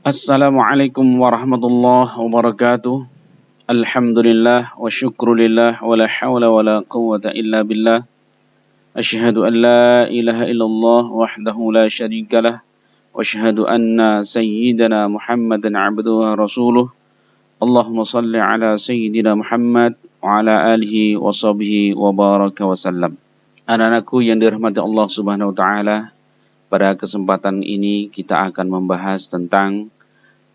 Assalamualaikum warahmatullahi wabarakatuh. Alhamdulillah wa syukrulillah wa la hawla wa la quwwata illa billah. Asyhadu an la ilaha illallah wahdahu la syarikalah wa asyhadu anna sayyidana Muhammadan abduhu wa rasuluh. Allahumma salli ala sayyidina Muhammad wa ala alihi wa sahbihi wa baraka wa sallam. Anak-anakku yang dirahmati Allah Subhanahu wa taala, pada kesempatan ini kita akan membahas tentang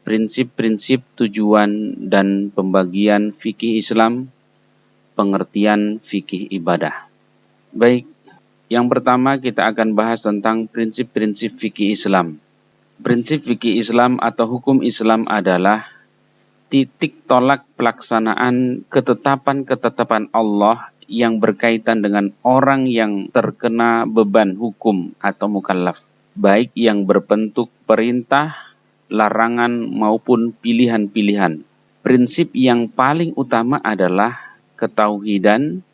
prinsip-prinsip tujuan dan pembagian fikih Islam, pengertian fikih ibadah. Baik, yang pertama kita akan bahas tentang prinsip-prinsip fikih Islam. Prinsip fikih Islam atau hukum Islam adalah titik tolak pelaksanaan ketetapan-ketetapan Allah yang berkaitan dengan orang yang terkena beban hukum atau mukallaf, baik yang berbentuk perintah, larangan maupun pilihan-pilihan. Prinsip yang paling utama adalah ketauhidan,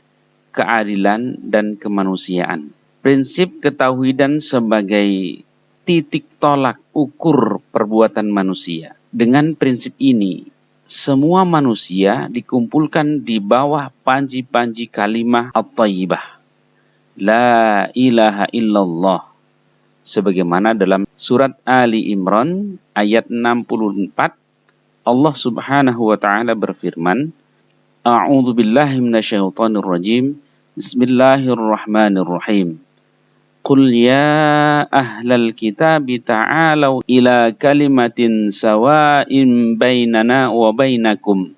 keadilan, dan kemanusiaan. Prinsip ketauhidan sebagai titik tolak ukur perbuatan manusia. Dengan prinsip ini, semua manusia dikumpulkan di bawah panji-panji kalimah at-thayyibah. La ilaha illallah. Sebagaimana dalam surat Ali Imran ayat 64, Allah Subhanahu wa taala berfirman, A'udzu billahi minasyaitonir rajim. Bismillahirrahmanirrahim. Qul ya ahlal kitab ta'alu ila kalimatin sawa'in bainana wa bainakum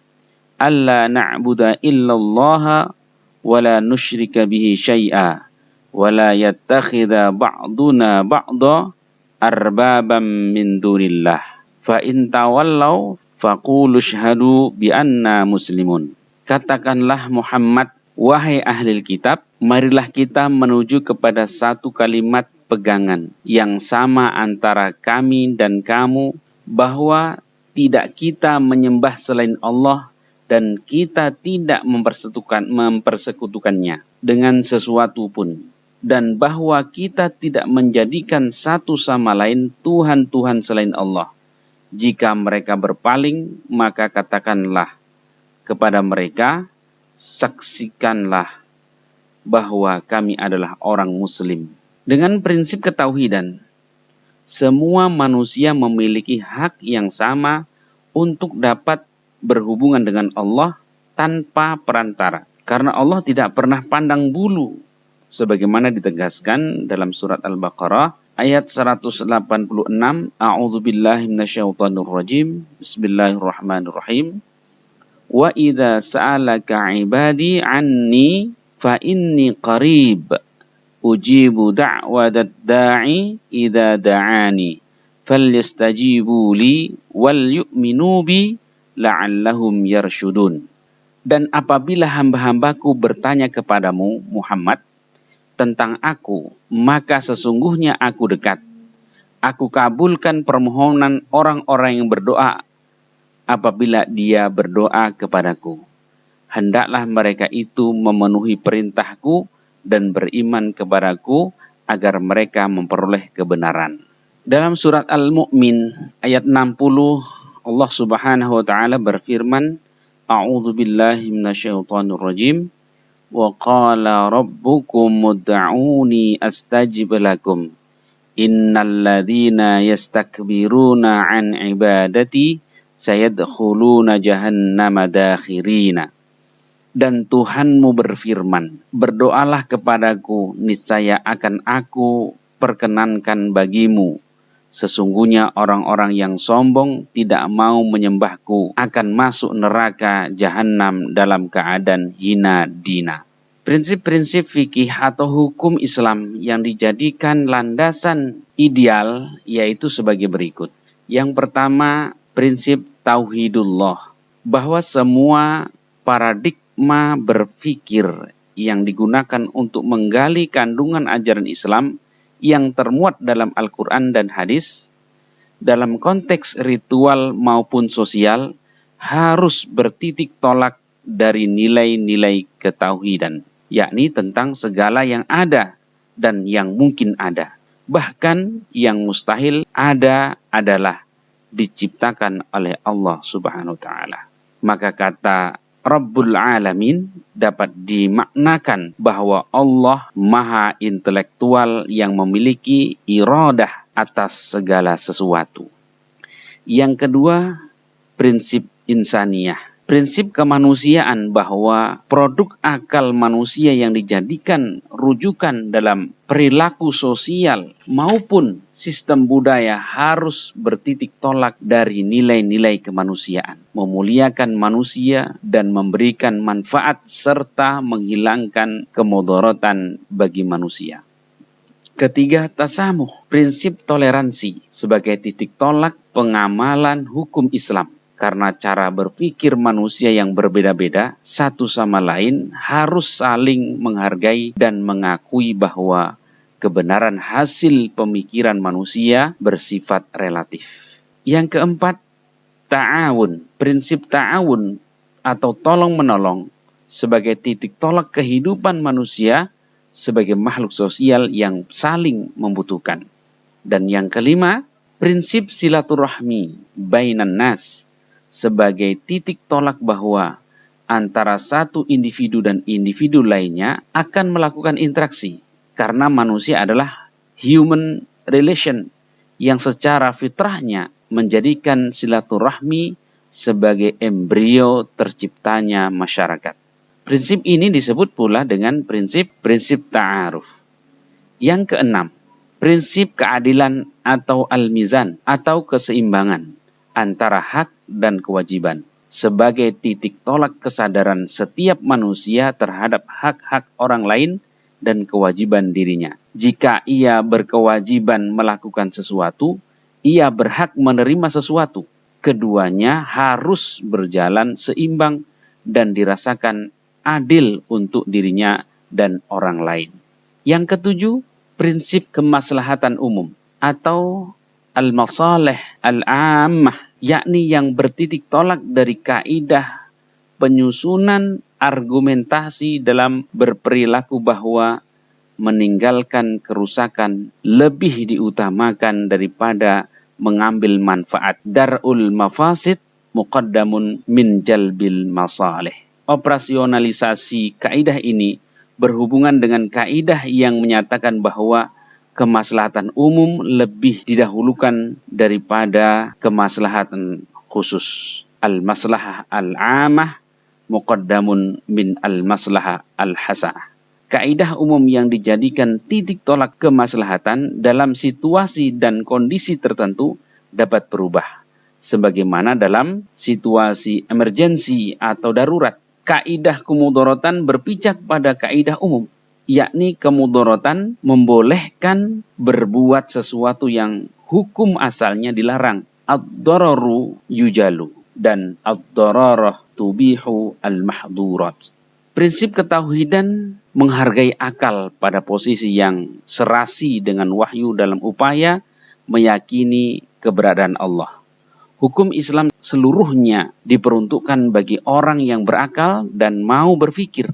alla na'budu illallaha wa la nusyrika bihi syai'a wa la yattakhidha ba'duna ba'da arbabam min dunillah fa in tawallaw faqulu syhadu bi anna muslimun. Katakanlah Muhammad, wahai ahli kitab, marilah kita menuju kepada satu kalimat pegangan yang sama antara kami dan kamu, bahwa tidak kita menyembah selain Allah dan kita tidak mempersekutukannya dengan sesuatu pun, dan bahwa kita tidak menjadikan satu sama lain Tuhan-Tuhan selain Allah. Jika mereka berpaling, maka katakanlah kepada mereka, saksikanlah bahwa kami adalah orang muslim. Dengan prinsip ketauhidan, semua manusia memiliki hak yang sama untuk dapat berhubungan dengan Allah tanpa perantara. Karena Allah tidak pernah pandang bulu, sebagaimana ditegaskan dalam surat Al-Baqarah ayat 186. A'udzu billahi minasyaitonir rajim. Bismillahirrahmanirrahim. Wa idza sa'alaka 'ibadi 'anni fa inni qarib ujibu da'watad da'i idza da'ani falyastajibu li wal yu'minu bi la'allahum yarsyudun. Dan apabila hamba-hambaku bertanya kepadamu Muhammad tentang aku, maka sesungguhnya aku dekat. Aku kabulkan permohonan orang-orang yang berdoa apabila dia berdoa kepadaku. Hendaklah mereka itu memenuhi perintahku dan beriman kepadaku agar mereka memperoleh kebenaran. Dalam surat Al-Mu'min ayat 60, Allah Subhanahu wa taala berfirman, A'udzu billahi minasyaitonir rajim. Wa qala rabbukum ud'uni astajib lakum. Innal ladzina yastakbiruna an ibadati sayadkhuluna jahannama dakhirina. Dan Tuhanmu berfirman, berdoalah kepadaku, niscaya akan aku perkenankan bagimu. Sesungguhnya orang-orang yang sombong tidak mau menyembahku akan masuk neraka jahanam dalam keadaan hina dina. Prinsip-prinsip fikih atau hukum Islam yang dijadikan landasan ideal yaitu sebagai berikut. Yang pertama, prinsip tauhidullah, bahwa semua paradigma berpikir yang digunakan untuk menggali kandungan ajaran Islam yang termuat dalam Al-Quran dan hadis, dalam konteks ritual maupun sosial, harus bertitik tolak dari nilai-nilai ketauhidan, yakni tentang segala yang ada dan yang mungkin ada. Bahkan yang mustahil ada adalah diciptakan oleh Allah Subhanahu wa taala. Maka kata Rabbul Alamin dapat dimaknakan bahwa Allah maha intelektual yang memiliki iradah atas segala sesuatu. Yang kedua, prinsip insaniyah. Prinsip kemanusiaan bahwa produk akal manusia yang dijadikan rujukan dalam perilaku sosial maupun sistem budaya harus bertitik tolak dari nilai-nilai kemanusiaan, memuliakan manusia dan memberikan manfaat serta menghilangkan kemudaratan bagi manusia. Ketiga, tasamuh, prinsip toleransi sebagai titik tolak pengamalan hukum Islam. Karena cara berpikir manusia yang berbeda-beda, satu sama lain harus saling menghargai dan mengakui bahwa kebenaran hasil pemikiran manusia bersifat relatif. Yang keempat, ta'awun, prinsip ta'awun atau tolong-menolong sebagai titik tolak kehidupan manusia sebagai makhluk sosial yang saling membutuhkan. Dan yang kelima, prinsip silaturahmi bainan nas sebagai titik tolak bahwa antara satu individu dan individu lainnya akan melakukan interaksi. Karena manusia adalah human relation yang secara fitrahnya menjadikan silaturahmi sebagai embrio terciptanya masyarakat. Prinsip ini disebut pula dengan prinsip ta'aruf. Yang keenam, prinsip keadilan atau al-mizan atau keseimbangan antara hak dan kewajiban sebagai titik tolak kesadaran setiap manusia terhadap hak-hak orang lain dan kewajiban dirinya. Jika ia berkewajiban melakukan sesuatu, ia berhak menerima sesuatu. Keduanya harus berjalan seimbang dan dirasakan adil untuk dirinya dan orang lain. Yang ketujuh, prinsip kemaslahatan umum atau al-masalih al-ammah, yakni yang bertitik tolak dari kaidah penyusunan argumentasi dalam berperilaku bahwa meninggalkan kerusakan lebih diutamakan daripada mengambil manfaat. Dar'ul mafasid muqaddamun min jalbil masalih. Operasionalisasi kaidah ini berhubungan dengan kaidah yang menyatakan bahwa kemaslahatan umum lebih didahulukan daripada kemaslahatan khusus. Al-maslahah al-amah muqaddamun min al-maslahah al-hasanah. Kaidah umum yang dijadikan titik tolak kemaslahatan dalam situasi dan kondisi tertentu dapat berubah. Sebagaimana dalam situasi emergensi atau darurat. Kaidah kemudaratan berpijak pada kaidah umum, yakni kemudaratan membolehkan berbuat sesuatu yang hukum asalnya dilarang. Ad-dararu yujalu dan ad-dararah tubihu al-mahdurat. Prinsip ketauhidan menghargai akal pada posisi yang serasi dengan wahyu dalam upaya meyakini keberadaan Allah. Hukum Islam seluruhnya diperuntukkan bagi orang yang berakal dan mau berpikir.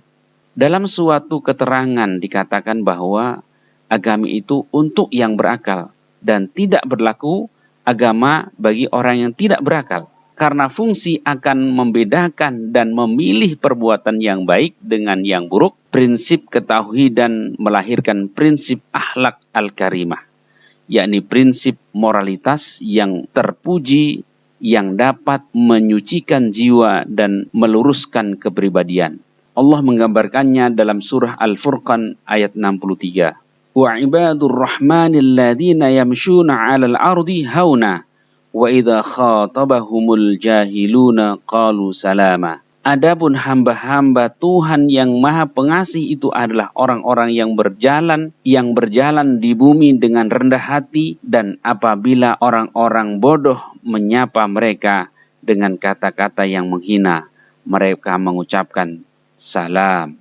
Dalam suatu keterangan dikatakan bahwa agama itu untuk yang berakal dan tidak berlaku agama bagi orang yang tidak berakal. Karena fungsi akan membedakan dan memilih perbuatan yang baik dengan yang buruk, prinsip ketauhidan melahirkan prinsip akhlak al-karimah, yakni prinsip moralitas yang terpuji yang dapat menyucikan jiwa dan meluruskan kepribadian. Allah menggambarkannya dalam surah Al-Furqan ayat 63. Wa ibadur rahmanil ladzina yamshuna 'alal ardi hauna wa idza khatabahumul jahiluna qalu salama. Adapun hamba-hamba Tuhan yang Maha Pengasih itu adalah orang-orang yang berjalan di bumi dengan rendah hati, dan apabila orang-orang bodoh menyapa mereka dengan kata-kata yang menghina, mereka mengucapkan salam.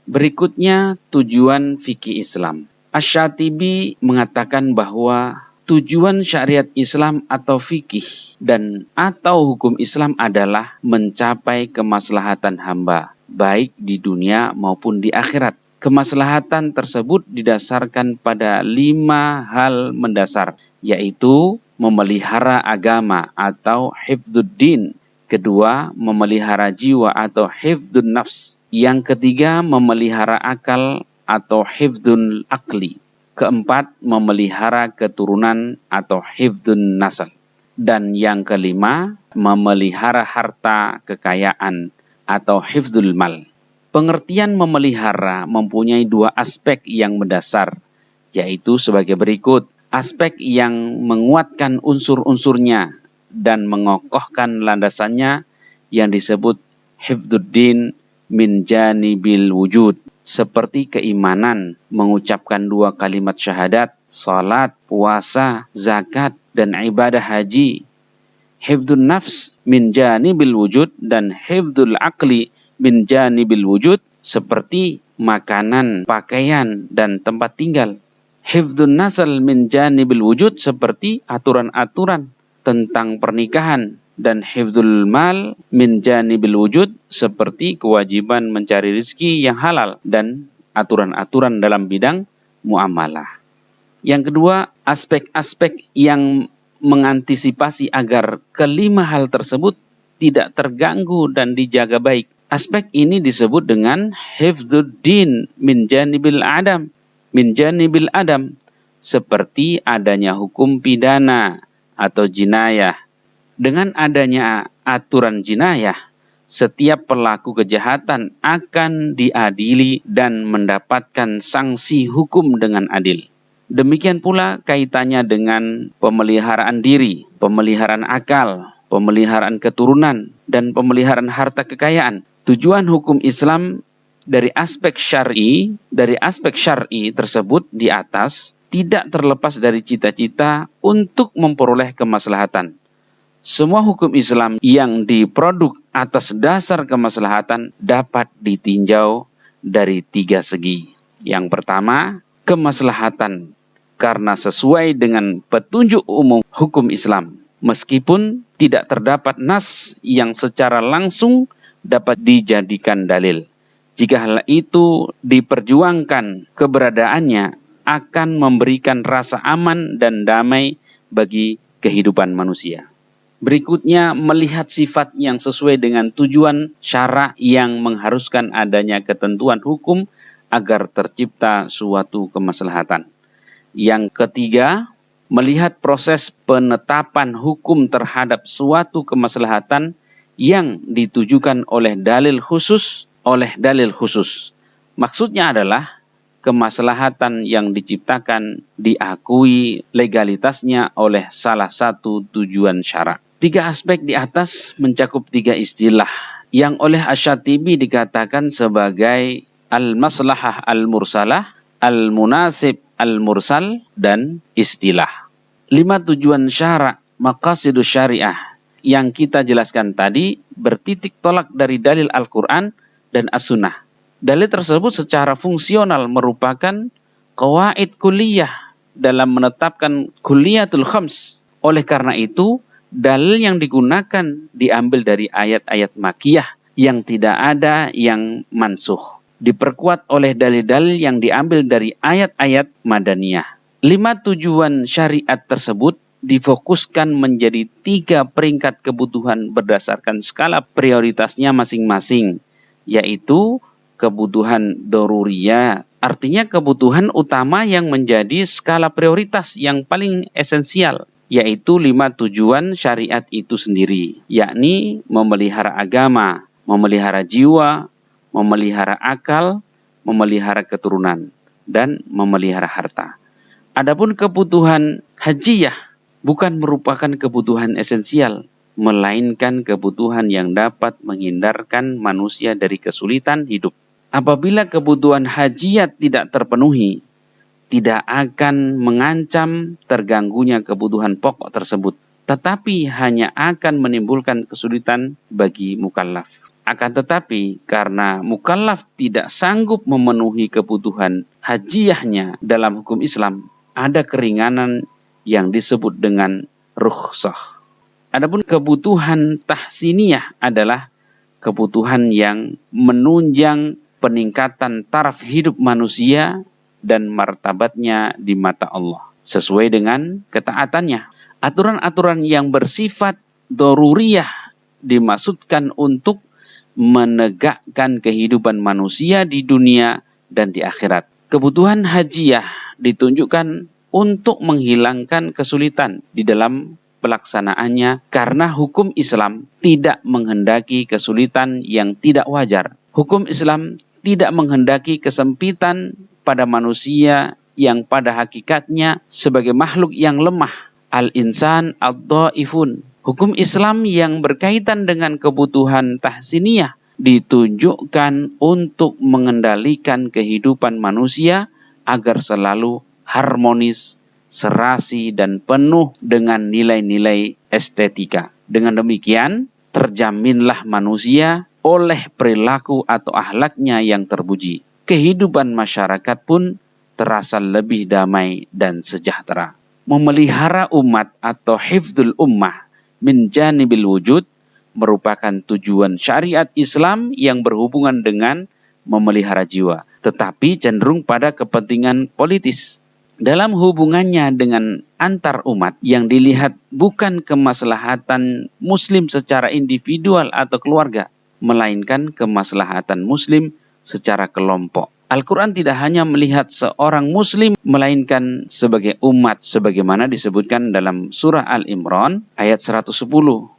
Berikutnya tujuan fikih Islam. Asy-Syatibi mengatakan bahwa tujuan syariat Islam atau fikih dan atau hukum Islam adalah mencapai kemaslahatan hamba, baik di dunia maupun di akhirat. Kemaslahatan tersebut didasarkan pada 5 hal mendasar, yaitu memelihara agama atau hifdzuddin. Kedua, memelihara jiwa atau hifdzun nafs. Yang ketiga, memelihara akal atau hifdzul akli. Keempat, memelihara keturunan atau hifdzun nasal. Dan yang kelima, memelihara harta kekayaan atau hifdzul mal. Pengertian memelihara mempunyai dua aspek yang mendasar, yaitu sebagai berikut. Aspek yang menguatkan unsur-unsurnya dan mengokohkan landasannya yang disebut hifdzuddin min janibil wujud, seperti keimanan, mengucapkan dua kalimat syahadat, salat, puasa, zakat, dan ibadah haji. Hifdzun nafs min janibil wujud dan hifdzul akli min janibil wujud, seperti makanan, pakaian, dan tempat tinggal. Hifdzun nasal min janibil wujud, seperti aturan-aturan tentang pernikahan, dan hifdzul mal min janibil wujud, seperti kewajiban mencari rezeki yang halal dan aturan-aturan dalam bidang muamalah. Yang kedua, aspek-aspek yang mengantisipasi agar kelima hal tersebut tidak terganggu dan dijaga baik. Aspek ini disebut dengan hifdzuddin min janibil adam. Min janibil adam, seperti adanya hukum pidana atau jinayah. Dengan adanya aturan jinayah, setiap pelaku kejahatan akan diadili dan mendapatkan sanksi hukum dengan adil. Demikian pula kaitannya dengan pemeliharaan diri, pemeliharaan akal, pemeliharaan keturunan, dan pemeliharaan harta kekayaan. Tujuan hukum Islam dari aspek syar'i tersebut di atas tidak terlepas dari cita-cita untuk memperoleh kemaslahatan. Semua hukum Islam yang diproduk atas dasar kemaslahatan dapat ditinjau dari tiga segi. Yang pertama, kemaslahatan karena sesuai dengan petunjuk umum hukum Islam, meskipun tidak terdapat nas yang secara langsung dapat dijadikan dalil. Jika hal itu diperjuangkan, keberadaannya akan memberikan rasa aman dan damai bagi kehidupan manusia. Berikutnya, melihat sifat yang sesuai dengan tujuan syara yang mengharuskan adanya ketentuan hukum agar tercipta suatu kemaslahatan. Yang ketiga, melihat proses penetapan hukum terhadap suatu kemaslahatan yang ditujukan oleh dalil khusus. Maksudnya adalah kemaslahatan yang diciptakan diakui legalitasnya oleh salah satu tujuan syara. Tiga aspek di atas mencakup tiga istilah yang oleh Asy-Syatibi dikatakan sebagai al-maslahah al-mursalah, al-munasib al-mursal, dan istilah. 5 tujuan syara, maqasidus syariah yang kita jelaskan tadi bertitik tolak dari dalil Al-Quran dan As-Sunnah. Dalil tersebut secara fungsional merupakan qawaid kulliyah dalam menetapkan kulliyatul khams. Oleh karena itu, dalil yang digunakan diambil dari ayat-ayat makiyah yang tidak ada yang mansukh. Diperkuat oleh dalil-dalil yang diambil dari ayat-ayat madaniyah. 5 tujuan syariat tersebut difokuskan menjadi 3 peringkat kebutuhan berdasarkan skala prioritasnya masing-masing, yaitu kebutuhan daruriyah, artinya kebutuhan utama yang menjadi skala prioritas yang paling esensial, yaitu 5 tujuan syariat itu sendiri, yakni memelihara agama, memelihara jiwa, memelihara akal, memelihara keturunan, dan memelihara harta. Adapun kebutuhan hajiyah bukan merupakan kebutuhan esensial, melainkan kebutuhan yang dapat menghindarkan manusia dari kesulitan hidup. Apabila kebutuhan hajiyat tidak terpenuhi, tidak akan mengancam terganggunya kebutuhan pokok tersebut, tetapi hanya akan menimbulkan kesulitan bagi mukallaf. Akan tetapi, karena mukallaf tidak sanggup memenuhi kebutuhan hajiyahnya dalam hukum Islam, ada keringanan yang disebut dengan rukhsah. Adapun kebutuhan tahsiniyah adalah kebutuhan yang menunjang peningkatan taraf hidup manusia dan martabatnya di mata Allah sesuai dengan ketaatannya. Aturan-aturan yang bersifat daruriyah dimaksudkan untuk menegakkan kehidupan manusia di dunia dan di akhirat. Kebutuhan hajiyah ditunjukkan untuk menghilangkan kesulitan di dalam pelaksanaannya karena hukum Islam tidak menghendaki kesulitan yang tidak wajar. Hukum Islam tidak menghendaki kesempitan pada manusia yang pada hakikatnya sebagai makhluk yang lemah. Al-insan ad-dhaifun. Hukum Islam yang berkaitan dengan kebutuhan tahsiniyah ditunjukkan untuk mengendalikan kehidupan manusia agar selalu harmonis, serasi, dan penuh dengan nilai-nilai estetika. Dengan demikian, terjaminlah manusia oleh perilaku atau akhlaknya yang terpuji. Kehidupan masyarakat pun terasa lebih damai dan sejahtera. Memelihara umat atau hifdzul ummah min janibil wujud merupakan tujuan syariat Islam yang berhubungan dengan memelihara jiwa, tetapi cenderung pada kepentingan politis. Dalam hubungannya dengan antar umat yang dilihat bukan kemaslahatan muslim secara individual atau keluarga, melainkan kemaslahatan muslim secara kelompok. Al-Quran tidak hanya melihat seorang muslim, melainkan sebagai umat, sebagaimana disebutkan dalam surah Al-Imran ayat 110.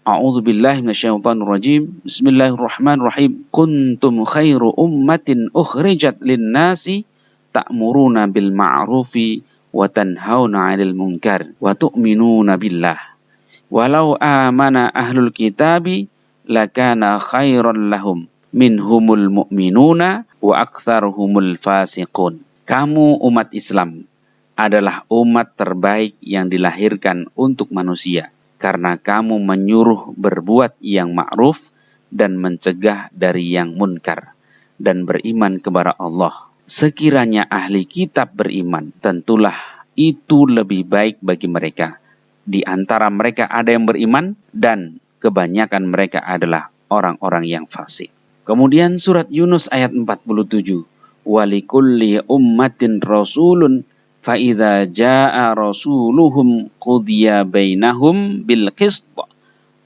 A'udzubillahi minasyaitonirrajim. Bismillahirrahmanirrahim. Kuntum khairu ummatin ukhrijat lin-nasi ta'muruna bil ma'rufi wa tanhauna 'anil munkar wa tu'minuna billah. Walau amana ahlul kitabi lakana khairan lahum minhumul mu'minuna wa aktsaruhumul fasiqun. Kamu umat Islam adalah umat terbaik yang dilahirkan untuk manusia karena kamu menyuruh berbuat yang ma'ruf dan mencegah dari yang munkar dan beriman kepada Allah. Sekiranya ahli kitab beriman, tentulah itu lebih baik bagi mereka. Di antara mereka ada yang beriman dan kebanyakan mereka adalah orang-orang yang fasik. Kemudian surat Yunus ayat 47. Walikulli ummatin rasulun fa idza jaa rasuluhum qudiya bainahum bil qist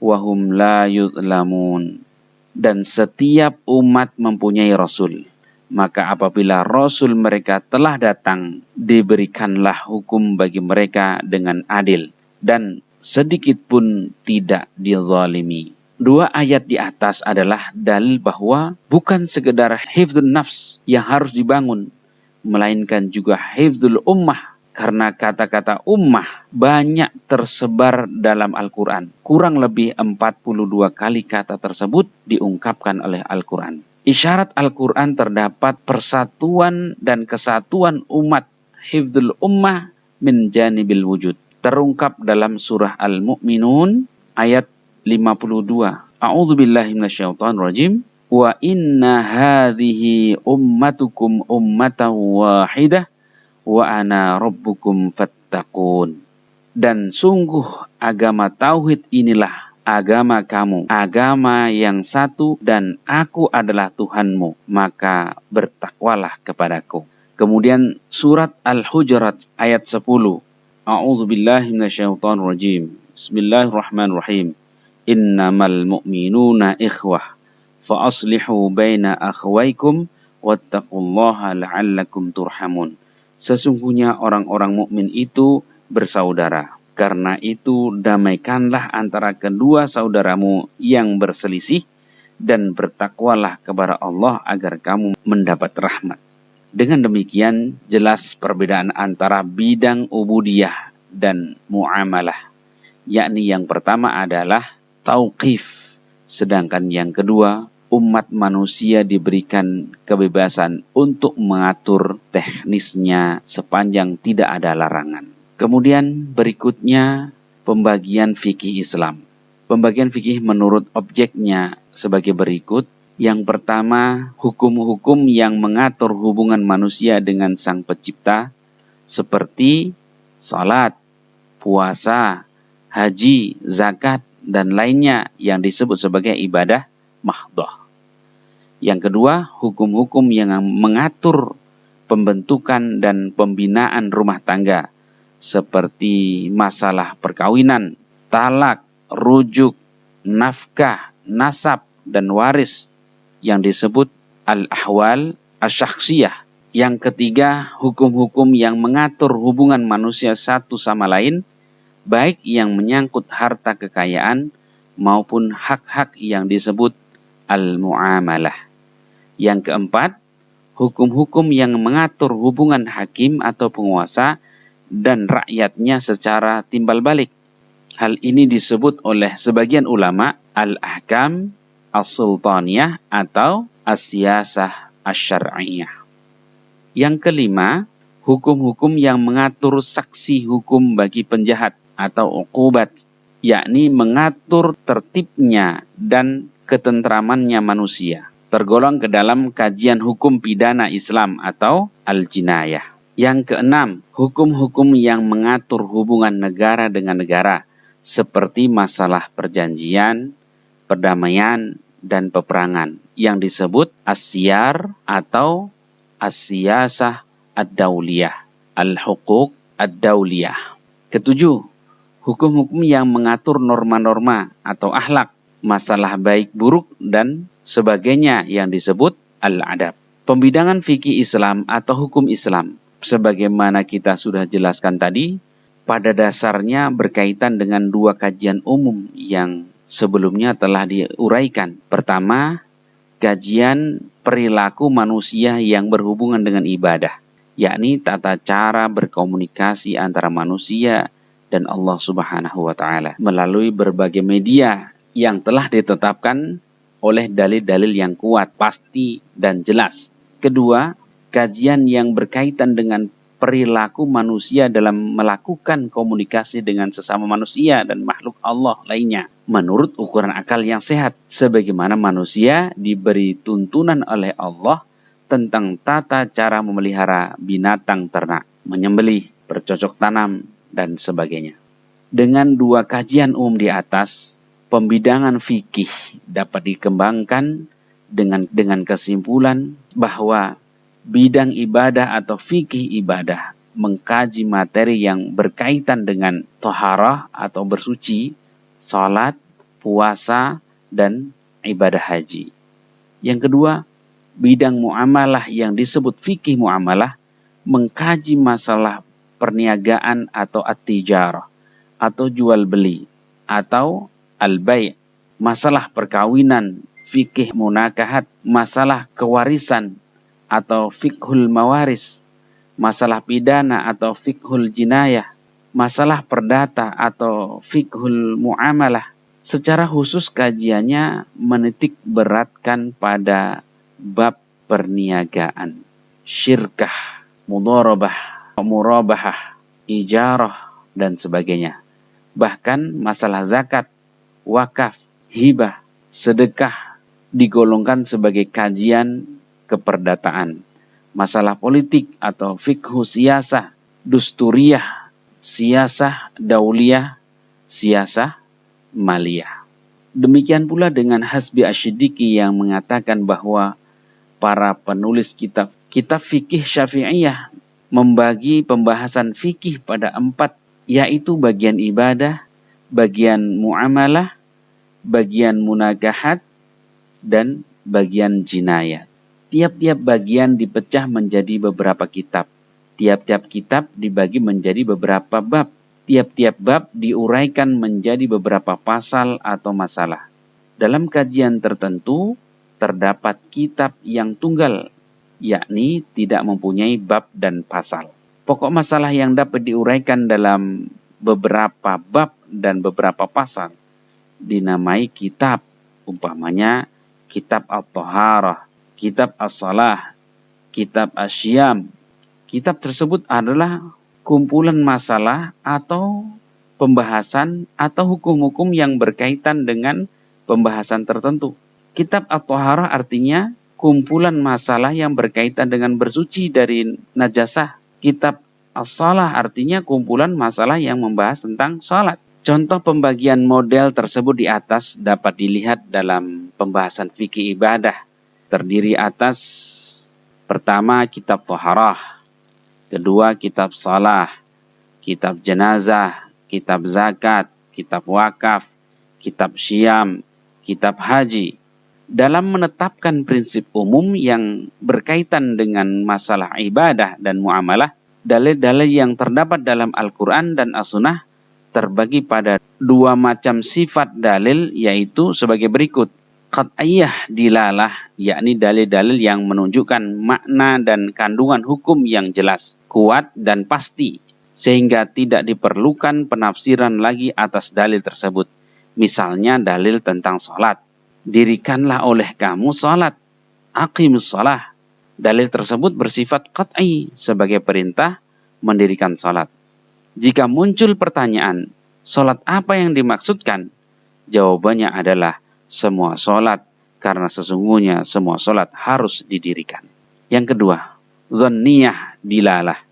wa hum la yuzlamun. Dan setiap umat mempunyai rasul. Maka apabila rasul mereka telah datang, diberikanlah hukum bagi mereka dengan adil dan sedikit pun tidak dizalimi. Dua ayat di atas adalah dalil bahwa bukan sekedar hifdzun nafs yang harus dibangun, melainkan juga hifdzul ummah, karena kata-kata ummah banyak tersebar dalam Al-Quran. Kurang lebih 42 kali kata tersebut diungkapkan oleh Al-Quran. Isyarat Al-Quran terdapat persatuan dan kesatuan umat, hifdzul ummah min janibil wujud. Terungkap dalam surah Al-Mu'minun ayat 52. A'udzubillahi minasyaitonirrajim. Wa inna hadhihi ummatukum ummatan wahidah wa ana rabbukum fattaqun. Dan sungguh agama tauhid inilah agama kamu, agama yang satu, dan aku adalah Tuhanmu, maka bertakwalah kepadaku. Kemudian surat Al-Hujurat ayat 10. A'udzubillahi minasyaitonirrajim. Bismillahirrahmanirrahim. Innamal mu'minuna ikhwah fa aslihu baina akhwaykum wattaqullaha la'allakum turhamun. Sesungguhnya orang-orang mukmin itu bersaudara. Karena itu damaikanlah antara kedua saudaramu yang berselisih dan bertakwalah kepada Allah agar kamu mendapat rahmat. Dengan demikian jelas perbedaan antara bidang ubudiyah dan muamalah. Yakni yang pertama adalah tauqif, sedangkan yang kedua umat manusia diberikan kebebasan untuk mengatur teknisnya sepanjang tidak ada larangan. Kemudian berikutnya pembagian fikih Islam. Pembagian fikih menurut objeknya sebagai berikut. Yang pertama, hukum-hukum yang mengatur hubungan manusia dengan Sang Pencipta seperti salat, puasa, haji, zakat, dan lainnya yang disebut sebagai ibadah mahdhah. Yang kedua, hukum-hukum yang mengatur pembentukan dan pembinaan rumah tangga seperti masalah perkawinan, talak, rujuk, nafkah, nasab, dan waris yang disebut al-ahwal asy-syakhsiyah. Yang ketiga, hukum-hukum yang mengatur hubungan manusia satu sama lain, baik yang menyangkut harta kekayaan maupun hak-hak yang disebut al-muamalah. Yang keempat, hukum-hukum yang mengatur hubungan hakim atau penguasa dan rakyatnya secara timbal balik. Hal ini disebut oleh sebagian ulama al-ahkam as-sultaniyah atau as-siyasah asy-syar'iyyah. Yang kelima, hukum-hukum yang mengatur saksi hukum bagi penjahat atau uqubat, yakni mengatur tertibnya dan ketentramannya manusia. Tergolong ke dalam kajian hukum pidana Islam atau al-jinayah. Yang keenam, hukum-hukum yang mengatur hubungan negara dengan negara, seperti masalah perjanjian, perdamaian, dan peperangan, yang disebut as-siyar atau as-siyasah ad-dauliyah, al-huquq ad-dauliyah. Ketujuh, hukum-hukum yang mengatur norma-norma atau akhlak, masalah baik buruk, dan sebagainya yang disebut al-adab. Pembidangan fikih Islam atau hukum Islam, sebagaimana kita sudah jelaskan tadi, pada dasarnya berkaitan dengan dua kajian umum yang sebelumnya telah diuraikan. Pertama, kajian perilaku manusia yang berhubungan dengan ibadah, yakni tata cara berkomunikasi antara manusia dan Allah Subhanahu wa Ta'ala melalui berbagai media yang telah ditetapkan oleh dalil-dalil yang kuat, pasti, dan jelas. Kedua, kajian yang berkaitan dengan perilaku manusia dalam melakukan komunikasi dengan sesama manusia dan makhluk Allah lainnya menurut ukuran akal yang sehat, sebagaimana manusia diberi tuntunan oleh Allah tentang tata cara memelihara binatang ternak, menyembelih, bercocok tanam, dan sebagainya. Dengan dua kajian umum di atas, pembidangan fikih dapat dikembangkan dengan kesimpulan bahwa bidang ibadah atau fikih ibadah mengkaji materi yang berkaitan dengan thaharah atau bersuci, salat, puasa, dan ibadah haji. Yang kedua, bidang muamalah yang disebut fikih muamalah mengkaji masalah perniagaan atau at-tijarah atau jual beli atau al-bai', masalah perkawinan, fikih munakahat, masalah kewarisan atau fikhul mawaris, masalah pidana atau fikhul jinayah, masalah perdata atau fikhul muamalah. Secara khusus kajiannya menitik beratkan pada bab perniagaan, syirkah, mudharabah, murabahah, ijarah, dan sebagainya. Bahkan masalah zakat, wakaf, hibah, sedekah digolongkan sebagai kajian keperdataan. Masalah politik atau fikhu siyasah, dusturiyah, siyasah dauliyah, siyasah maliyah. Demikian pula dengan Hasbi Asy-Siddiqi yang mengatakan bahwa para penulis kitab fikih Syafi'iyah membagi pembahasan fikih pada 4, yaitu bagian ibadah, bagian muamalah, bagian munakahat, dan bagian jinayat. Tiap-tiap bagian dipecah menjadi beberapa kitab. Tiap-tiap kitab dibagi menjadi beberapa bab. Tiap-tiap bab diuraikan menjadi beberapa pasal atau masalah. Dalam kajian tertentu, terdapat kitab yang tunggal, yakni tidak mempunyai bab dan pasal. Pokok masalah yang dapat diuraikan dalam beberapa bab dan beberapa pasal dinamai kitab, umpamanya kitab at-thaharah, kitab as-salah, kitab as-syiyam. Kitab tersebut adalah kumpulan masalah atau pembahasan atau hukum-hukum yang berkaitan dengan pembahasan tertentu. Kitab at-thaharah artinya kumpulan masalah yang berkaitan dengan bersuci dari najasah. Kitab as-salah artinya kumpulan masalah yang membahas tentang salat. Contoh pembagian model tersebut di atas dapat dilihat dalam pembahasan fikih ibadah. Terdiri atas pertama kitab thaharah, kedua kitab salah, kitab jenazah, kitab zakat, kitab wakaf, kitab syiyam, kitab haji. Dalam menetapkan prinsip umum yang berkaitan dengan masalah ibadah dan muamalah, dalil-dalil yang terdapat dalam Al-Quran dan As-Sunnah terbagi pada dua macam sifat dalil, yaitu sebagai berikut. Qat'iyah dilalah, yakni dalil-dalil yang menunjukkan makna dan kandungan hukum yang jelas, kuat dan pasti, sehingga tidak diperlukan penafsiran lagi atas dalil tersebut. Misalnya dalil tentang salat. Dirikanlah oleh kamu salat. Aqimus shalah. Dalil tersebut bersifat qat'i sebagai perintah mendirikan salat. Jika muncul pertanyaan, salat apa yang dimaksudkan? Jawabannya adalah semua salat, karena sesungguhnya semua salat harus didirikan. Yang kedua, dhanniyah dilalah.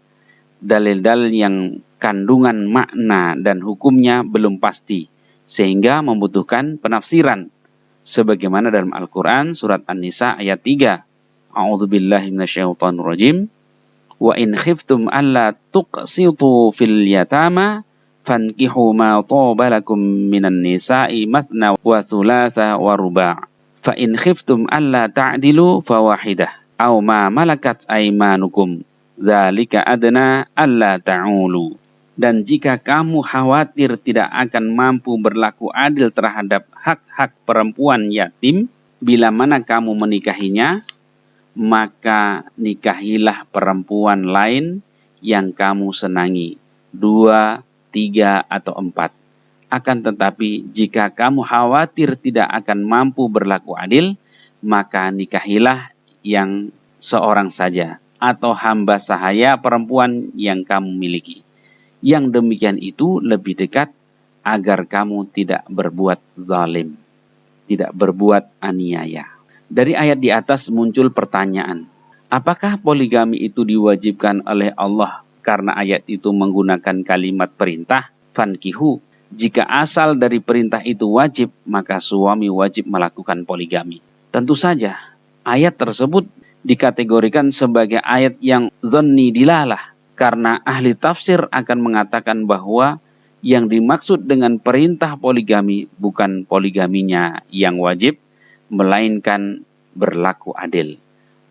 Dalil-dalil yang kandungan makna dan hukumnya belum pasti, sehingga membutuhkan penafsiran. Sebagaimana dalam Al-Quran surat An-Nisa ayat 3. A'udzubillahi minasyaitonirrajim. Wa in khiftum alla tuqsitu fil yatama fankihu ma taba lakum minan nisa'i mathna wa thulatha wa ruba'. Fa in khiftum alla ta'dilu fawahidah aw ma malakat aymanukum dzalika adna alla ta'ulu. Dan jika kamu khawatir tidak akan mampu berlaku adil terhadap hak-hak perempuan yatim, bila mana kamu menikahinya, maka nikahilah perempuan lain yang kamu senangi, 2, 3, atau 4. Akan tetapi jika kamu khawatir tidak akan mampu berlaku adil, maka nikahilah yang seorang saja, atau hamba sahaya perempuan yang kamu miliki. Yang demikian itu lebih dekat agar kamu tidak berbuat zalim, tidak berbuat aniaya. Dari ayat di atas muncul pertanyaan, apakah poligami itu diwajibkan oleh Allah karena ayat itu menggunakan kalimat perintah, fankihu? Jika asal dari perintah itu wajib, maka suami wajib melakukan poligami. Tentu saja, ayat tersebut dikategorikan sebagai ayat yang dhanni dilalah, karena ahli tafsir akan mengatakan bahwa yang dimaksud dengan perintah poligami bukan poligaminya yang wajib, melainkan berlaku adil.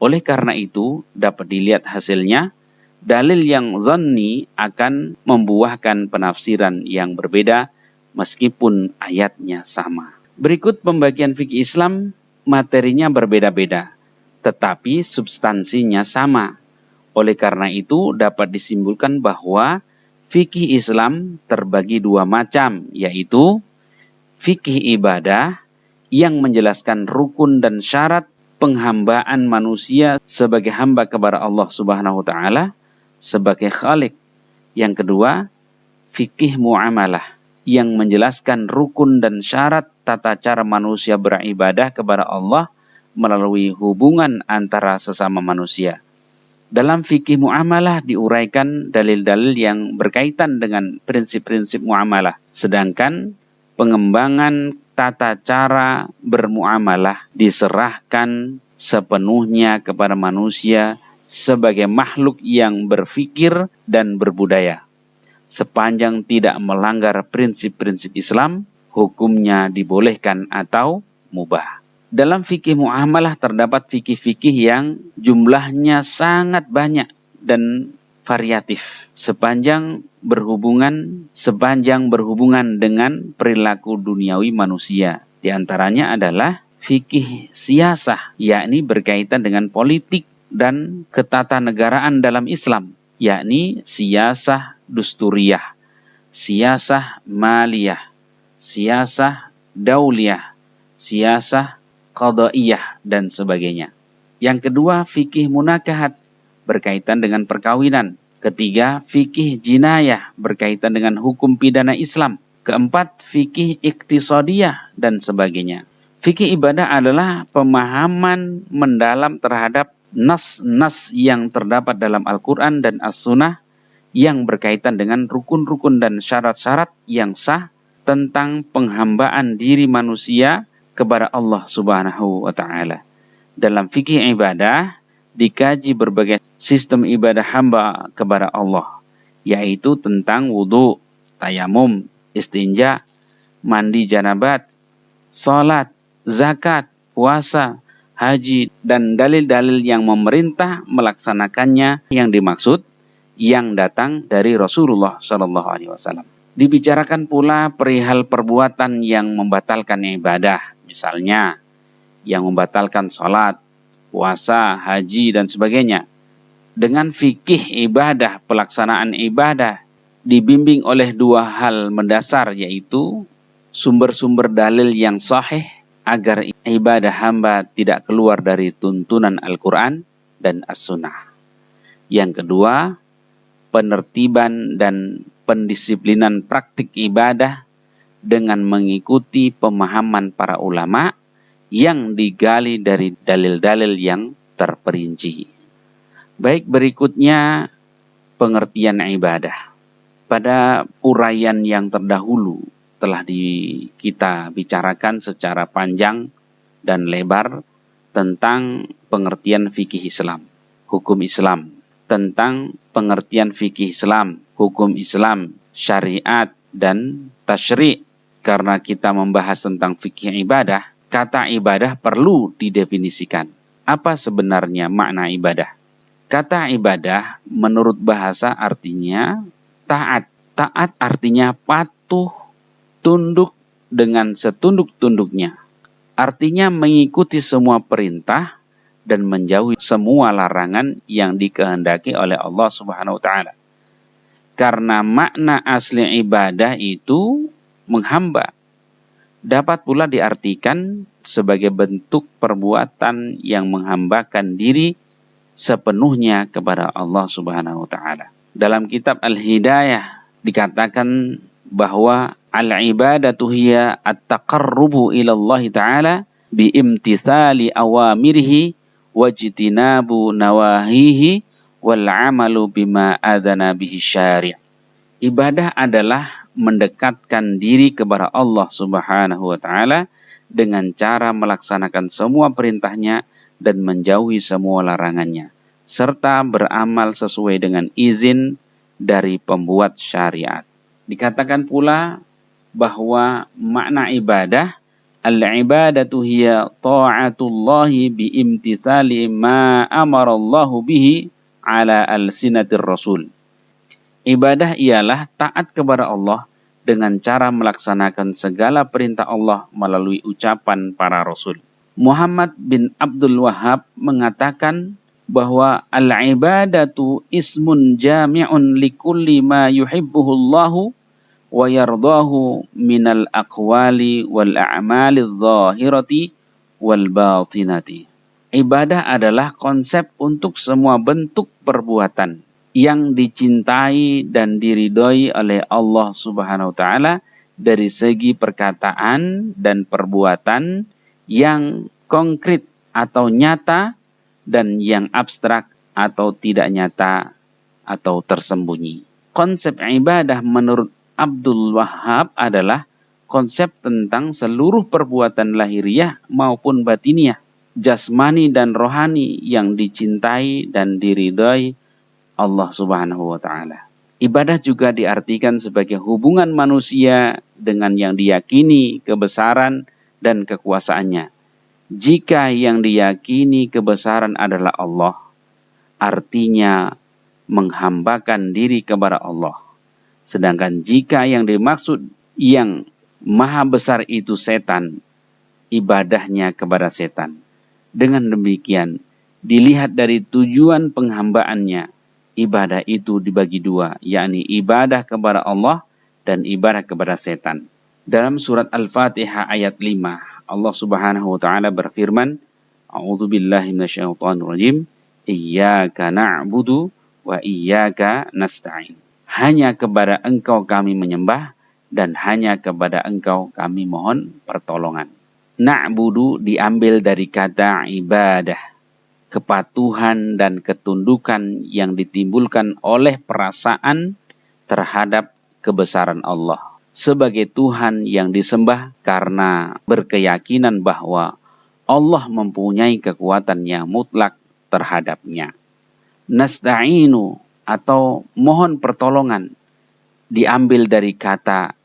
Oleh karena itu, dapat dilihat hasilnya, dalil yang dhanni akan membuahkan penafsiran yang berbeda meskipun ayatnya sama. Berikut pembagian fikih Islam, materinya berbeda-beda, tetapi substansinya sama. Oleh karena itu, dapat disimpulkan bahwa fikih Islam terbagi dua macam, yaitu fikih ibadah yang menjelaskan rukun dan syarat penghambaan manusia sebagai hamba kepada Allah Subhanahu wa taala sebagai Khalik. Yang kedua, fikih muamalah yang menjelaskan rukun dan syarat tata cara manusia beribadah kepada Allah melalui hubungan antara sesama manusia. Dalam fikih muamalah diuraikan dalil-dalil yang berkaitan dengan prinsip-prinsip muamalah. Sedangkan pengembangan tata cara bermuamalah diserahkan sepenuhnya kepada manusia sebagai makhluk yang berfikir dan berbudaya. Sepanjang tidak melanggar prinsip-prinsip Islam, hukumnya dibolehkan atau mubah. Dalam fikih muamalah terdapat fikih-fikih yang jumlahnya sangat banyak dan variatif sepanjang berhubungan dengan perilaku duniawi manusia. Di antaranya adalah fikih siyasah, yakni berkaitan dengan politik dan ketatanegaraan dalam Islam, yakni siyasah dusturiyah, siyasah maliyah, siyasah dauliyah, siyasah qadaiyah, dan sebagainya. Yang kedua, fikih munakahat berkaitan dengan perkawinan. Ketiga, fikih jinayah berkaitan dengan hukum pidana Islam. Keempat, fikih iktisadiyah dan sebagainya. Fikih ibadah adalah pemahaman mendalam terhadap nas-nas yang terdapat dalam Al-Quran dan As-Sunnah yang berkaitan dengan rukun-rukun dan syarat-syarat yang sah tentang penghambaan diri manusia kepada Allah Subhanahu wa taala. Dalam fikih ibadah dikaji berbagai sistem ibadah hamba kepada Allah yaitu tentang wudu, tayamum, istinja, mandi janabat, salat, zakat, puasa, haji, dan dalil-dalil yang memerintah melaksanakannya yang dimaksud yang datang dari Rasulullah Shallallahu Alaihi Wasallam. Dibicarakan pula perihal perbuatan yang membatalkan ibadah, misalnya yang membatalkan salat, puasa, haji, dan sebagainya. Dengan fikih ibadah, pelaksanaan ibadah dibimbing oleh dua hal mendasar, yaitu sumber-sumber dalil yang sahih agar ibadah hamba tidak keluar dari tuntunan Al-Quran dan As-Sunnah. Yang kedua, penertiban dan pendisiplinan praktik ibadah dengan mengikuti pemahaman para ulama yang digali dari dalil-dalil yang terperinci. Baik, berikutnya pengertian ibadah. Pada uraian yang terdahulu telah kita bicarakan secara panjang dan lebar tentang pengertian fikih Islam, hukum Islam, tentang pengertian fikih Islam, hukum Islam, syariat, dan tasyri'. Karena kita membahas tentang fikih ibadah, kata ibadah perlu didefinisikan. Apa sebenarnya makna ibadah? Kata ibadah menurut bahasa artinya taat. Taat artinya patuh, tunduk dengan setunduk-tunduknya. Artinya mengikuti semua perintah dan menjauhi semua larangan yang dikehendaki oleh Allah Subhanahu wa taala. Karena makna asli ibadah itu menghamba. Dapat pula diartikan sebagai bentuk perbuatan yang menghambakan diri sepenuhnya kepada Allah Subhanahu wa taala. Dalam kitab Al-Hidayah dikatakan bahwa al-ibadatu hiya at-taqarrubu ila Allah taala bi imtithali awamirihi wajtinabu nawahihi wal amalu bima adana bihi syari'. Ibadah adalah mendekatkan diri kepada Allah Subhanahu wa taala dengan cara melaksanakan semua perintahnya dan menjauhi semua larangannya, serta beramal sesuai dengan izin dari pembuat syariat. Dikatakan pula bahwa makna ibadah, al-ibadatu hiya ta'atullahi bi imtithali ma amarallahu bihi ala alsinatir rasul. Ibadah ialah taat kepada Allah dengan cara melaksanakan segala perintah Allah melalui ucapan para rasul. Muhammad bin Abdul Wahhab mengatakan bahwa al-ibadatu ismun jami'un likulli ma yuhibbuhullahu wa yardahu minal aqwali wal a'malidh dhahirati wal batinati. Ibadah adalah konsep untuk semua bentuk perbuatan yang dicintai dan diridhoi oleh Allah Subhanahu wa taala dari segi perkataan dan perbuatan yang konkret atau nyata dan yang abstrak atau tidak nyata atau tersembunyi. Konsep ibadah menurut Abdul Wahhab adalah konsep tentang seluruh perbuatan lahiriah maupun batiniah, jasmani dan rohani yang dicintai dan diridhoi Allah Subhanahu wa taala. Ibadah juga diartikan sebagai hubungan manusia dengan yang diyakini kebesaran dan kekuasaannya. Jika yang diyakini kebesaran adalah Allah, artinya menghambakan diri kepada Allah. Sedangkan jika yang dimaksud yang maha besar itu setan, ibadahnya kepada setan. Dengan demikian, dilihat dari tujuan penghambaannya, ibadah itu dibagi dua, yakni ibadah kepada Allah dan ibadah kepada setan. Dalam surat Al-Fatihah ayat 5, Allah Subhanahu wa taala berfirman, A'udzubillahi minasyaitonirrajim, Iyyaka na'budu wa iyyaka nasta'in. Hanya kepada Engkau kami menyembah dan hanya kepada Engkau kami mohon pertolongan. Na'budu diambil dari kata ibadah, kepatuhan dan ketundukan yang ditimbulkan oleh perasaan terhadap kebesaran Allah sebagai Tuhan yang disembah karena berkeyakinan bahwa Allah mempunyai kekuatan yang mutlak terhadapnya. Nasta'inu atau mohon pertolongan diambil dari kata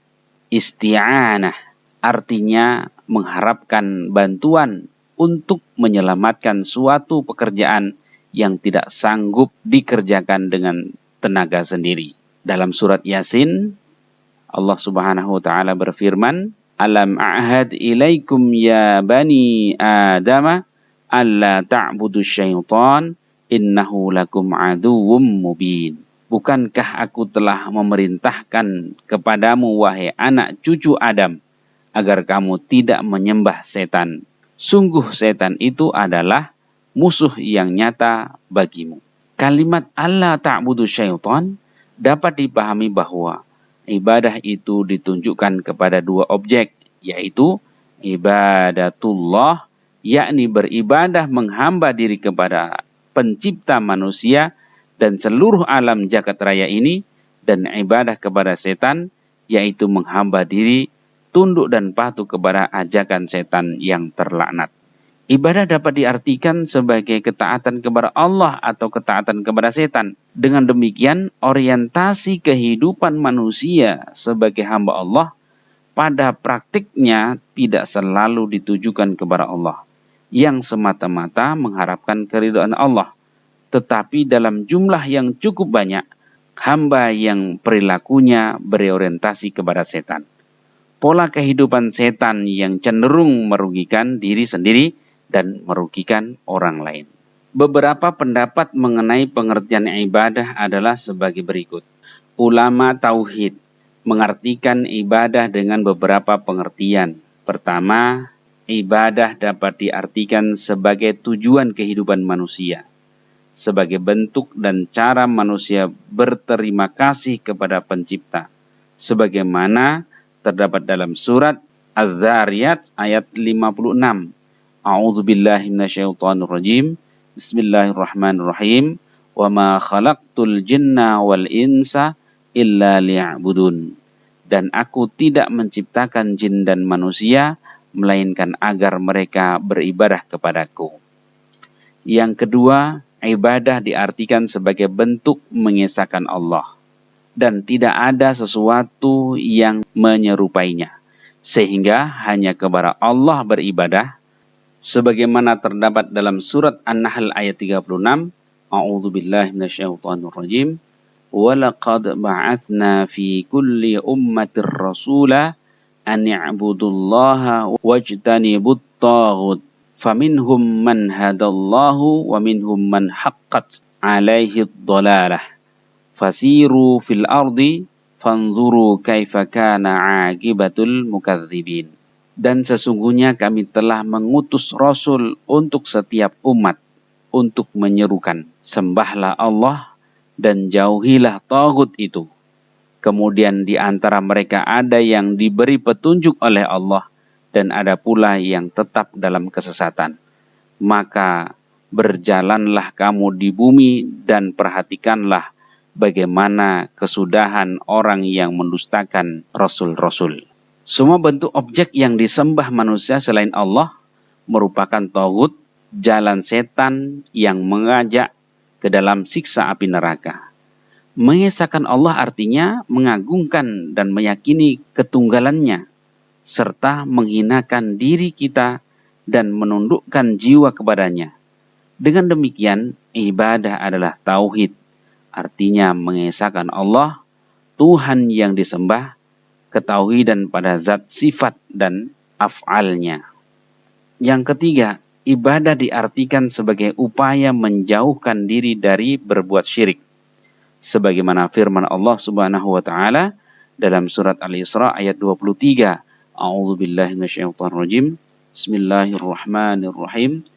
isti'anah, artinya mengharapkan bantuan untuk menyelamatkan suatu pekerjaan yang tidak sanggup dikerjakan dengan tenaga sendiri. Dalam surat Yasin, Allah Subhanahu wa taala berfirman, "Alam a'had ilaikum ya bani Adama alla ta'budu syaitan innahu lakum aduwwum mubin." Bukankah aku telah memerintahkan kepadamu wahai anak cucu Adam agar kamu tidak menyembah setan. Sungguh setan itu adalah musuh yang nyata bagimu. Kalimat Allah ta'budu syaitan dapat dipahami bahwa ibadah itu ditunjukkan kepada dua objek, yaitu ibadatullah, yakni beribadah menghamba diri kepada pencipta manusia dan seluruh alam jagat raya ini, dan ibadah kepada setan, yaitu menghamba diri, tunduk dan patuh kepada ajakan setan yang terlaknat. Ibadah dapat diartikan sebagai ketaatan kepada Allah atau ketaatan kepada setan. Dengan demikian, orientasi kehidupan manusia sebagai hamba Allah pada praktiknya tidak selalu ditujukan kepada Allah, yang semata-mata mengharapkan keridhaan Allah. Tetapi dalam jumlah yang cukup banyak, hamba yang perilakunya berorientasi kepada setan. Pola kehidupan setan yang cenderung merugikan diri sendiri dan merugikan orang lain. Beberapa pendapat mengenai pengertian ibadah adalah sebagai berikut. Ulama Tauhid mengartikan ibadah dengan beberapa pengertian. Pertama, ibadah dapat diartikan sebagai tujuan kehidupan manusia, sebagai bentuk dan cara manusia berterima kasih kepada pencipta, sebagaimana terdapat dalam surat Az-Zariyat ayat 56. A'udzubillahi minasyaitonirrajim. Bismillahirrahmanirrahim. Wa ma khalaqtul jinna wal insa illa liya'budun. Dan aku tidak menciptakan jin dan manusia melainkan agar mereka beribadah kepadaku. Yang kedua, ibadah diartikan sebagai bentuk mengesahkan Allah dan tidak ada sesuatu yang menyerupainya, sehingga hanya kepada Allah beribadah, sebagaimana terdapat dalam surat An-Nahl ayat 36. A'udzubillahi minasyaitonirrajim. Walaqad ba'atsna fi kulli ummatir rasula an i'budullaha wajtanibut taghut. Faminhum man hadallahu wa minhum man haqqat alaihi dhalalah. Fasiru fil ardi fanzuru kaifa kana aqibatul mukadzibin. Dan sesungguhnya kami telah mengutus Rasul untuk setiap umat untuk menyerukan, sembahlah Allah dan jauhilah taghut itu. Kemudian di antara mereka ada yang diberi petunjuk oleh Allah dan ada pula yang tetap dalam kesesatan. Maka berjalanlah kamu di bumi dan perhatikanlah bagaimana kesudahan orang yang mendustakan rasul-rasul. Semua bentuk objek yang disembah manusia selain Allah merupakan taghut, jalan setan yang mengajak ke dalam siksa api neraka. Mengesahkan Allah artinya mengagungkan dan meyakini ketunggalannya, serta menghinakan diri kita dan menundukkan jiwa kepadanya. Dengan demikian, ibadah adalah tauhid, artinya mengesahkan Allah, Tuhan yang disembah, ketauhidan pada zat sifat dan af'alnya. Yang ketiga, ibadah diartikan sebagai upaya menjauhkan diri dari berbuat syirik, sebagaimana firman Allah Subhanahu wa taala dalam surat Al-Isra ayat 23. A'udzubillahi minasyaitonirrajim. Bismillahirrahmanirrahim.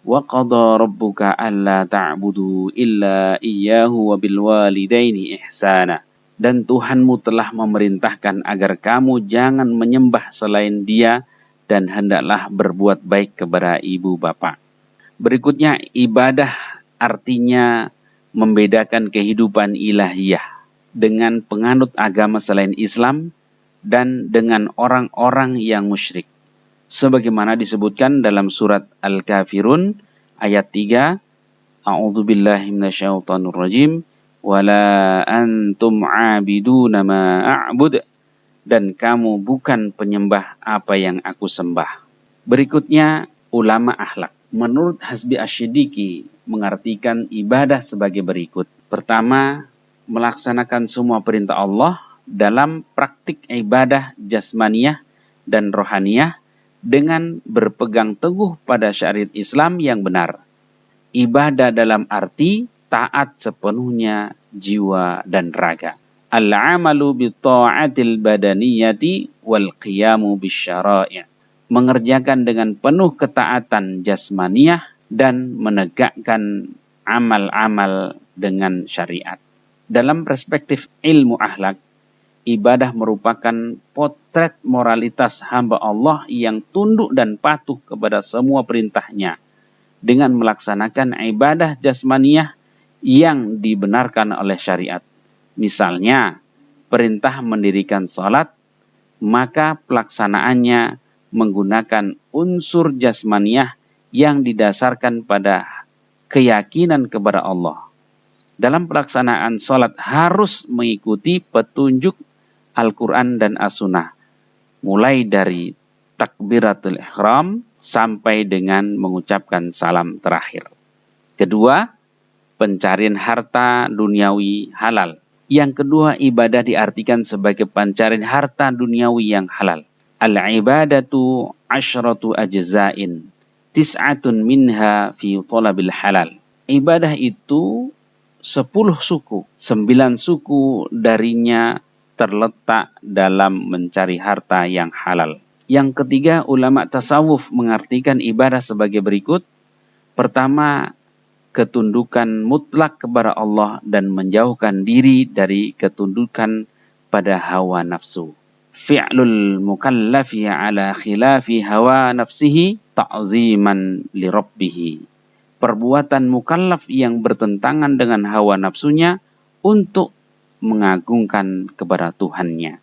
Wa qada rabbuka alla ta'budu illa iyyahu wa bil walidaini ihsana. Dan Tuhanmu telah memerintahkan agar kamu jangan menyembah selain Dia dan hendaklah berbuat baik kepada ibu bapa. Berikutnya, ibadah artinya membedakan kehidupan ilahiyah dengan penganut agama selain Islam dan dengan orang-orang yang musyrik. Sebagaimana disebutkan dalam surat Al-Kafirun ayat 3. A'udzubillahi minasyaitonirrajim. wala antum 'abiduna ma a'bud, dan kamu bukan penyembah apa yang aku sembah. Berikutnya ulama akhlak. Menurut Hasbi Ash-Shidiki mengartikan ibadah sebagai berikut. Pertama, melaksanakan semua perintah Allah dalam praktik ibadah jasmaniyah dan rohaniyah dengan berpegang teguh pada syariat Islam yang benar. Ibadah dalam arti taat sepenuhnya jiwa dan raga. Al-amalu bi-ta'atil badaniyati wal qiyamu bisyara'i'. Mengerjakan dengan penuh ketaatan jasmaniyah dan menegakkan amal-amal dengan syariat. Dalam perspektif ilmu akhlak, ibadah merupakan potret moralitas hamba Allah yang tunduk dan patuh kepada semua perintahnya dengan melaksanakan ibadah jasmaniyah yang dibenarkan oleh syariat. Misalnya, perintah mendirikan salat, maka pelaksanaannya menggunakan unsur jasmaniyah yang didasarkan pada keyakinan kepada Allah. Dalam pelaksanaan salat harus mengikuti petunjuk Al-Quran dan As-Sunnah, mulai dari takbiratul ihram sampai dengan mengucapkan salam terakhir. Kedua, pencarian harta duniawi halal. Yang kedua, ibadah diartikan sebagai pencarian harta duniawi yang halal. Al-ibadatu asyratu ajza'in, tis'atun minha fi talabil halal. Ibadah itu 10 suku, 9 suku darinya terletak dalam mencari harta yang halal. Yang ketiga, ulama tasawuf mengartikan ibadah sebagai berikut. Pertama, ketundukan mutlak kepada Allah dan menjauhkan diri dari ketundukan pada hawa nafsu. Fi'lul mukallafi ala khilafi hawa nafsihi ta'ziman li rabbih. Perbuatan mukallaf yang bertentangan dengan hawa nafsunya untuk mengagungkan kepada Tuhannya.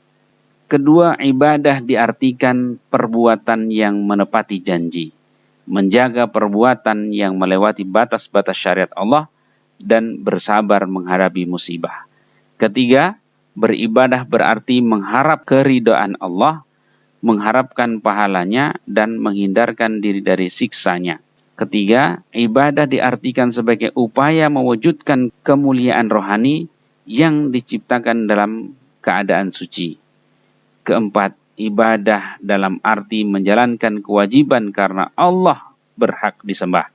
Kedua, ibadah diartikan perbuatan yang menepati janji, menjaga perbuatan yang melewati batas-batas syariat Allah, dan bersabar menghadapi musibah. Ketiga, beribadah berarti mengharap keridhaan Allah, mengharapkan pahalanya, dan menghindarkan diri dari siksanya. Ketiga, ibadah diartikan sebagai upaya mewujudkan kemuliaan rohani yang diciptakan dalam keadaan suci. Keempat, ibadah dalam arti menjalankan kewajiban karena Allah berhak disembah,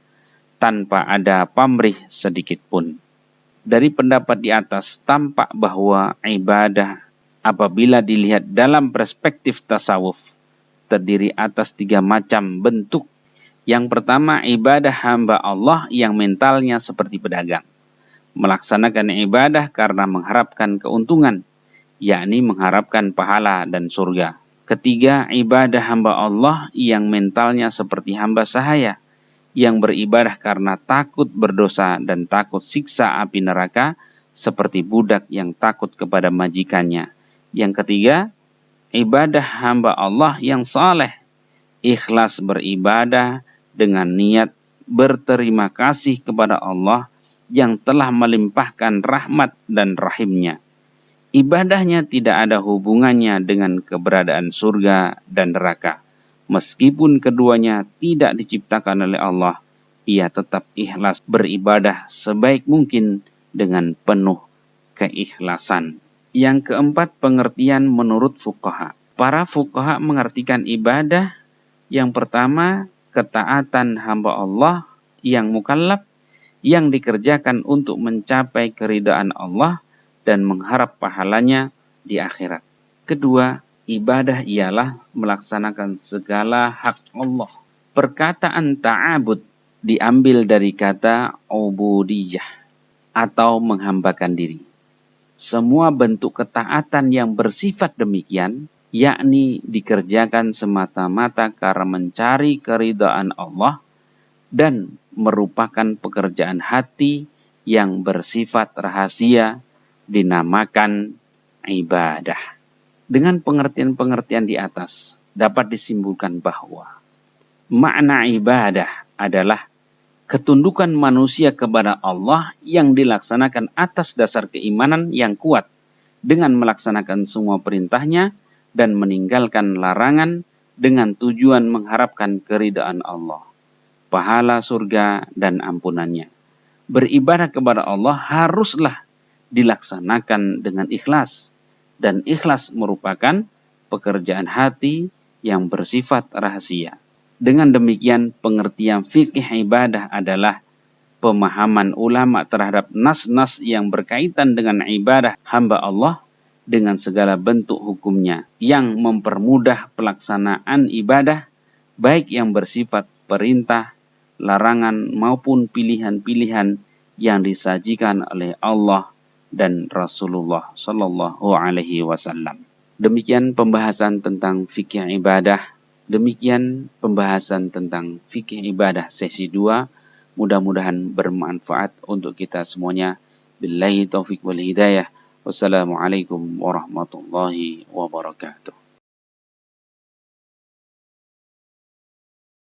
tanpa ada pamrih sedikit pun. Dari pendapat di atas tampak bahwa ibadah apabila dilihat dalam perspektif tasawuf terdiri atas 3 macam bentuk. Yang pertama, ibadah hamba Allah yang mentalnya seperti pedagang, melaksanakan ibadah karena mengharapkan keuntungan, yakni mengharapkan pahala dan surga. Ketiga, ibadah hamba Allah yang mentalnya seperti hamba sahaya, yang beribadah karena takut berdosa dan takut siksa api neraka, seperti budak yang takut kepada majikannya. Yang ketiga, ibadah hamba Allah yang saleh, ikhlas beribadah dengan niat berterima kasih kepada Allah yang telah melimpahkan rahmat dan rahimnya. Ibadahnya tidak ada hubungannya dengan keberadaan surga dan neraka. Meskipun keduanya tidak diciptakan oleh Allah, ia tetap ikhlas beribadah sebaik mungkin dengan penuh keikhlasan. Yang keempat, pengertian menurut fuqaha. Para fuqaha mengartikan ibadah yang pertama, ketaatan hamba Allah yang mukallaf yang dikerjakan untuk mencapai keridhaan Allah dan mengharap pahalanya di akhirat. Kedua, ibadah ialah melaksanakan segala hak Allah. Perkataan ta'abud diambil dari kata ubudiyah atau menghambakan diri. Semua bentuk ketaatan yang bersifat demikian, yakni dikerjakan semata-mata karena mencari keridhaan Allah dan merupakan pekerjaan hati yang bersifat rahasia, dinamakan ibadah. Dengan pengertian-pengertian di atas, dapat disimpulkan bahwa makna ibadah adalah ketundukan manusia kepada Allah yang dilaksanakan atas dasar keimanan yang kuat dengan melaksanakan semua perintahnya dan meninggalkan larangan dengan tujuan mengharapkan keridaan Allah, pahala surga dan ampunannya. Beribadah kepada Allah haruslah dilaksanakan dengan ikhlas, dan ikhlas merupakan pekerjaan hati yang bersifat rahasia. Dengan demikian, pengertian fikih ibadah adalah pemahaman ulama terhadap nas-nas yang berkaitan dengan ibadah hamba Allah dengan segala bentuk hukumnya yang mempermudah pelaksanaan ibadah baik yang bersifat perintah, larangan maupun pilihan-pilihan yang disajikan oleh Allah dan Rasulullah Shallallahu Alaihi Wasallam. Demikian pembahasan tentang fikih ibadah. Demikian pembahasan tentang fikih ibadah sesi 2. Mudah-mudahan bermanfaat untuk kita semuanya. Billahi taufiq wal hidayah. Wassalamualaikum warahmatullahi wabarakatuh.